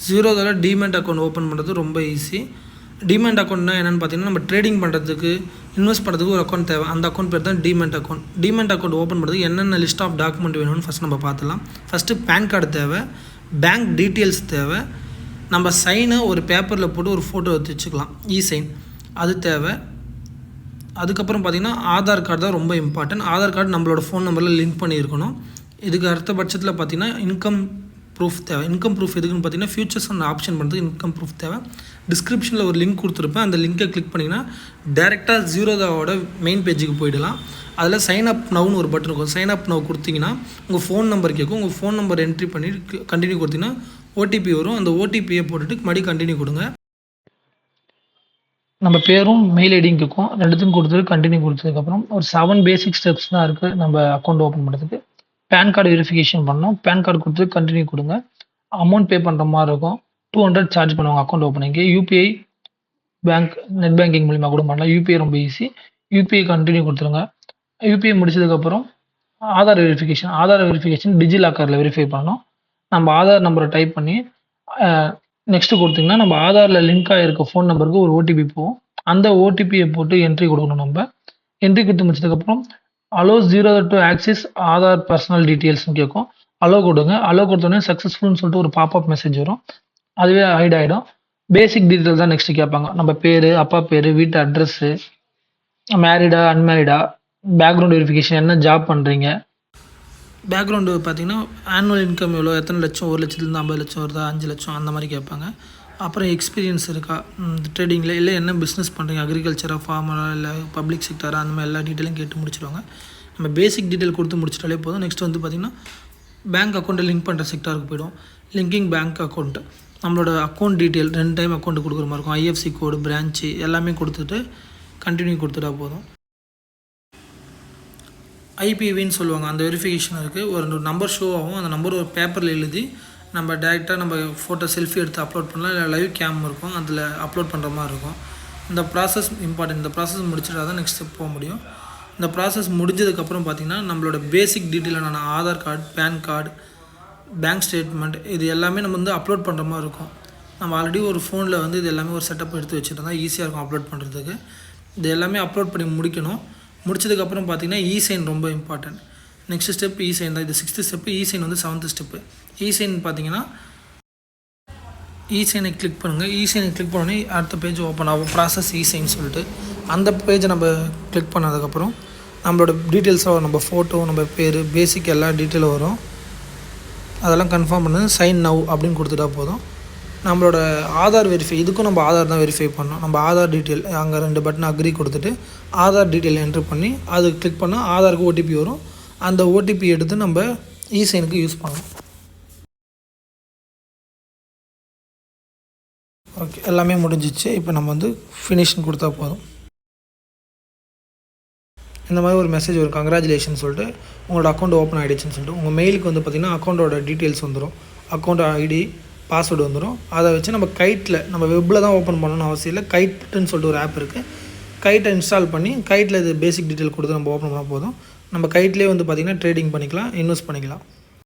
ஜீரோதாவில் demat account open பண்ணுறது ரொம்ப easy. Demat அக்கௌண்ட்னா என்னென்னு பார்த்தீங்கன்னா, நம்ம ட்ரேடிங் பண்ணுறதுக்கு இன்வெஸ்ட் பண்ணுறதுக்கு ஒரு அக்கௌண்ட் தேவை. அந்த அக்கௌண்ட் பேர் தான் demat account. Demat account open பண்ணுறதுக்கு என்னென்ன லிஸ்ட் ஆஃப் டாக்குமெண்ட் வேணும்னு ஃபஸ்ட் நம்ம பார்த்துலாம். ஃபஸ்ட்டு பேன் கார்டு தேவை, பேங்க் டீட்டெயில்ஸ் தேவை, நம்ம சைனை ஒரு பேப்பரில் போட்டு ஒரு ஃபோட்டோ எடுத்து வச்சுக்கலாம், இ-சைன் அது தேவை. அதுக்கப்புறம் பார்த்திங்கன்னா ஆதார் கார்டு தான் ரொம்ப இம்பார்ட்டன்ட். ஆதார் கார்டு நம்மளோட ஃபோன் நம்பரில் லிங்க் பண்ணியிருக்கணும். இதுக்கு அடுத்த பட்சத்தில் பார்த்திங்கன்னா இன்கம் ப்ரூஃப் தேவை. இன்கம் ப்ரூஃப் எதுக்குன்னு பார்த்தீங்கன்னா ஃபியூச்சர்ஸ் அந்த ஆப்ஷன் பண்ணுறதுக்கு இன்கம் ப்ரூஃப் தேவை. டிஸ்கிரிப்ஷனில் ஒரு லிங்க் கொடுத்துருப்பேன், அந்த லிங்கை கிளிக் பண்ணிங்கன்னா டேரெக்டாக ஜீரோதாவோட மெயின் பேஜுக்கு போயிடலாம். அதில் சைன் அப் நவுன்னு ஒரு பட்டன் இருக்கும். சைன் அப் நவ் கொடுத்தீங்கன்னா உங்கள் ஃபோன் நம்பர் கேட்கும். உங்கள் ஃபோன் நம்பர் என்ட்ரி பண்ணி கண்டினியூ கொடுத்தீங்கன்னா ஓடிபி வரும். அந்த ஓடிபியை போட்டுட்டு மறுபடியும் கண்டினியூ கொடுங்க. நம்ம பேரும் மெயில் ஐடியும் கேட்கும். ரெண்டுத்தையும் கொடுத்துட்டு கண்டினியூ கொடுத்ததுக்கப்புறம் ஒரு 7 பேசிக் ஸ்டெப்ஸ் தான் இருக்குது நம்ம அக்கௌண்ட் ஓப்பன் பண்ணுறதுக்கு. பேன் கார்டு வெரிஃபிகேஷன் பண்ணணும். பேன் கார்டு கொடுத்து கண்டினியூ கொடுங்க. அமௌண்ட் பே பண்ணுற மாதிரி இருக்கும். 200 சார்ஜ் பண்ணுவாங்க account opening. UPI bank net banking மூலிமா கூட பண்ணலாம். யூபிஐ ரொம்ப ஈஸி. யூபிஐ கண்டினியூ கொடுத்துருங்க. யூபிஐ முடிச்சதுக்கப்புறம் ஆதார் வெரிஃபிகேஷன் டிஜிலாக்கரில் வெரிஃபை பண்ணணும். நம்ம ஆதார் நம்பரை டைப் பண்ணி நெக்ஸ்ட்டு கொடுத்திங்கன்னா நம்ம ஆதாரில் லிங்க் ஆகிருக்க ஃபோன் நம்பருக்கு ஒரு ஓடிபி போகும். அந்த ஓடிபியை போட்டு என்ட்ரி கொடுக்கணும். நம்ம என்ட்ரி கொடுத்து முடிச்சதுக்கப்புறம் allow zero to access Aadhaar personal டீட்டெயில்ஸ்னு கேட்கும். அலோ கொடுங்க. அலோ கொடுத்தோடனே சக்ஸஸ்ஃபுல்னு சொல்லிட்டு ஒரு பாப்அப் மெசேஜ் வரும். அதுவே ஹைட் ஆகிடும். பேசிக் டீட்டெயில் தான் நெக்ஸ்ட்டு கேட்பாங்க. நம்ம பேர், அப்பா பேர், வீட்டு அட்ரஸ்ஸு, மேரிடா அன்மேரிடா, பேக்ரவுண்ட் வெரிஃபிகேஷன், என்ன ஜாப் பண்ணுறீங்க, பேக்ரவுண்டு பார்த்தீங்கன்னா ஆனுவல் இன்கம் எவ்வளோ, எத்தனை லட்சம், 1 லட்சத்துலேருந்து 50 லட்சம் வருதா, 5 லட்சம் அந்த மாதிரி கேட்பாங்க. அப்புறம் எக்ஸ்பீரியன்ஸ் இருக்கா ட்ரேடிங்கில், இல்லை என்ன பிஸ்னஸ் பண்ணுறீங்க, அக்ரிகல்ச்சராக, ஃபார்மரா, இல்லை பப்ளிக் செக்டரா, அந்த மாதிரி எல்லா டீட்டெயிலும் கேட்டு முடிச்சிடுவாங்க. நம்ம பேசிக் டீட்டெயில் கொடுத்து முடிச்சிட்டாலே போதும். நெக்ஸ்ட் வந்து பார்த்திங்கன்னா பேங்க் அக்கௌண்ட்டை லிங்க் பண்ணுற செக்டாருக்கு போய்டும். லிங்கிங் பேங்க் அக்கௌண்ட்டு, நம்மளோட அக்கௌண்ட் டீட்டெயில் 2 டைம் அக்கௌண்ட்டு கொடுக்குற மாதிரி இருக்கும். ஐஎஃப்சி கோடு, பிரான்ச்சு எல்லாமே கொடுத்துட்டு கண்டினியூ கொடுத்துட்டா போதும். ஐபிவின்னு சொல்லுவாங்க, அந்த வெரிஃபிகேஷன் இருக்குது. ஒரு நம்பர் ஷோ ஆகும். அந்த நம்பர் ஒரு பேப்பரில் எழுதி நம்ம டேரெக்டாக நம்ம ஃபோட்டோ செல்ஃபி எடுத்து அப்லோட் பண்ணலாம். இல்லை லைவ் கேம் இருக்கும், அதில் அப்லோட் பண்ணுற மாதிரி இருக்கும். இந்த ப்ராசஸ் இம்பார்ட்டன்ட். இந்த ப்ராசஸ் முடிச்சுட்டா தான் நெக்ஸ்ட் ஸ்டெப் போக முடியும். இந்த ப்ராசஸ் முடிஞ்சதுக்கப்புறம் பார்த்திங்கன்னா நம்மளோட பேசிக் டீட்டெயிலான Aadhaar card, PAN card, bank statement இது எல்லாமே நம்ம வந்து அப்லோட் பண்ணுற மாதிரி இருக்கும். நம்ம ஆல்ரெடி ஒரு ஃபோனில் வந்து இது எல்லாமே ஒரு செட்டப் எடுத்து வச்சுட்டு தான் ஈஸியாக இருக்கும் அப்லோட் பண்ணுறதுக்கு. இது எல்லாமே அப்லோட் பண்ணி முடிக்கணும். முடிச்சதுக்கப்புறம் பார்த்திங்கன்னா இ-சைன் ரொம்ப இம்பார்ட்டன்ட். நெக்ஸ்ட் ஸ்டெப் இ-சைன் தான். இது 6th ஸ்டெப்பு. இ-சைன் வந்து 7th ஸ்டெப்பு. இ-சைன் பார்த்திங்கன்னா இ-சைனை கிளிக் பண்ணுங்கள். இ-சைனை கிளிக் பண்ணோன்னே அடுத்த பேஜ் ஓப்பன் ஆகும், ப்ராசஸ் இ-சைன் சொல்லிட்டு. அந்த பேஜை நம்ம கிளிக் பண்ணதுக்கப்புறம் நம்மளோட டீட்டெயில்ஸாக நம்ம ஃபோட்டோ, நம்ம பேர், பேசிக் எல்லா டீட்டெயிலும் வரும். அதெல்லாம் கன்ஃபார்ம் பண்ணி சைன் நவ் அப்படின்னு கொடுத்துட்டா போதும். நம்மளோட ஆதார் வெரிஃபை, இதுக்கும் நம்ம ஆதார் தான் வெரிஃபை பண்ணோம். நம்ம ஆதார் டீட்டெயில் அங்கே 2 பட்டன் அக்ரி கொடுத்துட்டு ஆதார் டீட்டெயில் என்ட்ரு பண்ணி அது கிளிக் பண்ணால் ஆதாருக்கு ஓடிபி வரும். அந்த ஓடிபி எடுத்து நம்ம இ-சைனுக்கு யூஸ் பண்ணலாம். ஓகே, எல்லாமே முடிஞ்சிச்சு. இப்போ நம்ம வந்து ஃபினிஷ்னு கொடுத்தா போதும். இந்த மாதிரி ஒரு மெசேஜ் வரும், கங்க்ராச்சுலேஷன் சொல்லிட்டு உங்களோட அக்கௌண்ட் ஓப்பன் ஆகிடுச்சுன்னு சொல்லிட்டு. உங்கள் மெயிலுக்கு வந்து பார்த்திங்கன்னா அக்கௌண்ட்டோட டீட்டெயில்ஸ் வந்துடும், அக்கௌண்ட் ஐடி, பாஸ்வேர்டு வந்துடும். அதை வச்சு நம்ம கைட்டில், நம்ம வெப்பில் தான் ஓப்பன் பண்ணணும்னு அவசியம் இல்லை. கைட்டுன்னு சொல்லிட்டு ஒரு ஆப் இருக்குது. கைட்டை இன்ஸ்டால் பண்ணி கைட்டில் இது பேசிக் டீட்டெயில் கொடுத்து நம்ம ஓப்பன் பண்ணால் போதும். நம்ம கைட்லேயே வந்து பார்த்திங்கன்னா ட்ரேடிங் பண்ணிக்கலாம், இன்வெஸ்ட் பண்ணிக்கலாம்.